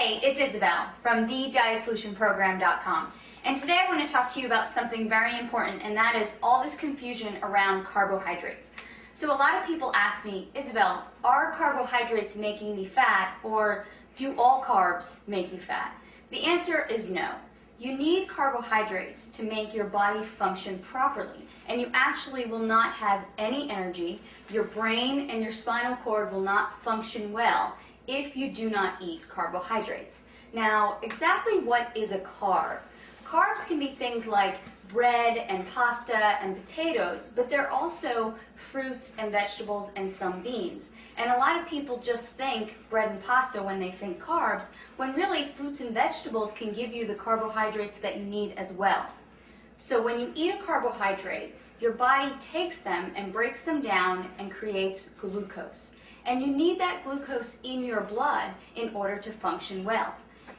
Hey, it's Isabel from thedietsolutionprogram.com, and today I want to talk to you about something very important, and that is all this confusion around carbohydrates. So a lot of people ask me, Isabel, are carbohydrates making me fat, or do all carbs make you fat? The answer is no. You need carbohydrates to make your body function properly, and you actually will not have any energy. Your brain and your spinal cord will not function well if you do not eat carbohydrates. Now, exactly what is a carb? Carbs can be things like bread and pasta and potatoes, but they're also fruits and vegetables and some beans. And a lot of people just think bread and pasta when they think carbs, when really fruits and vegetables can give you the carbohydrates that you need as well. So when you eat a carbohydrate, your body takes them and breaks them down and creates glucose. And you need that glucose in your blood in order to function well.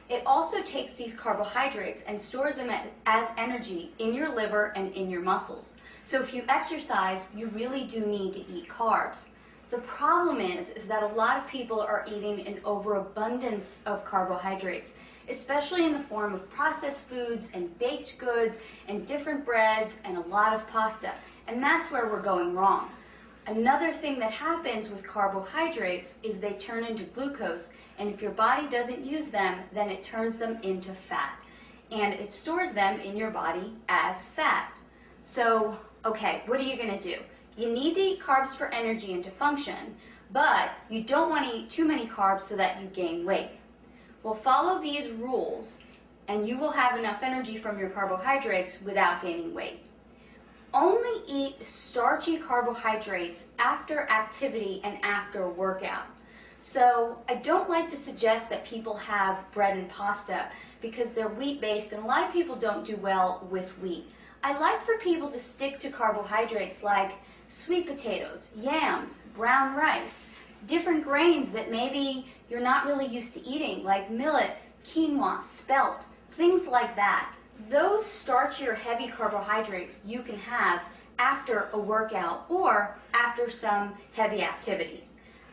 It also takes these carbohydrates and stores them as energy in your liver and in your muscles. So if you exercise, you really do need to eat carbs. The problem is that a lot of people are eating an overabundance of carbohydrates, especially in the form of processed foods and baked goods and different breads and a lot of pasta. And that's where we're going wrong. Another thing that happens with carbohydrates is they turn into glucose, and if your body doesn't use them, then it turns them into fat. And it stores them in your body as fat. So, okay, what are you going to do? You need to eat carbs for energy and to function, but you don't want to eat too many carbs so that you gain weight. Well, follow these rules, and you will have enough energy from your carbohydrates without gaining weight. Only eat starchy carbohydrates after activity and after workout. So I don't like to suggest that people have bread and pasta because they're wheat-based, and a lot of people don't do well with wheat. I like for people to stick to carbohydrates like sweet potatoes, yams, brown rice, different grains that maybe you're not really used to eating, like millet, quinoa, spelt, things like that. Those starchy or heavy carbohydrates you can have after a workout or after some heavy activity.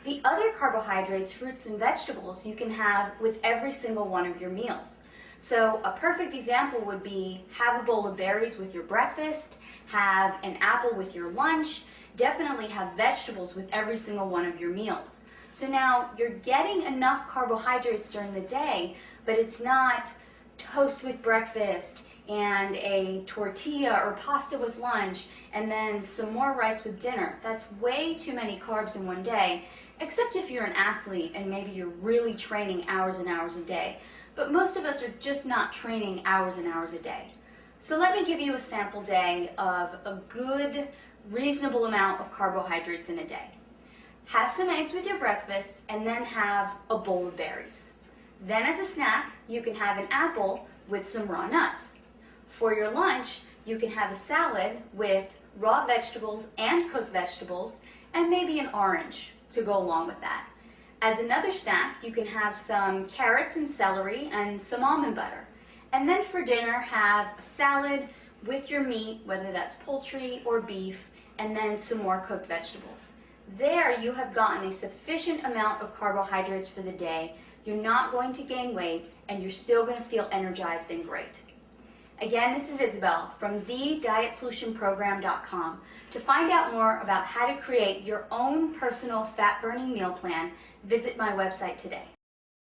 The other carbohydrates, fruits and vegetables, you can have with every single one of your meals. So a perfect example would be have a bowl of berries with your breakfast, have an apple with your lunch, definitely have vegetables with every single one of your meals. So now you're getting enough carbohydrates during the day, but it's not toast with breakfast and a tortilla or pasta with lunch and then some more rice with dinner. That's way too many carbs in one day, except if you're an athlete and maybe you're really training hours and hours a day. But most of us are just not training hours and hours a day. So let me give you a sample day of a good, reasonable amount of carbohydrates in a day. Have some eggs with your breakfast and then have a bowl of berries. Then as a snack, you can have an apple with some raw nuts. For your lunch, you can have a salad with raw vegetables and cooked vegetables and maybe an orange to go along with that. As another snack, you can have some carrots and celery and some almond butter. And then for dinner, have a salad with your meat, whether that's poultry or beef, and then some more cooked vegetables. There you have gotten a sufficient amount of carbohydrates for the day. You're not going to gain weight, and you're still going to feel energized and great. Again, this is Isabel from thedietsolutionprogram.com. To find out more about how to create your own personal fat-burning meal plan, visit my website today.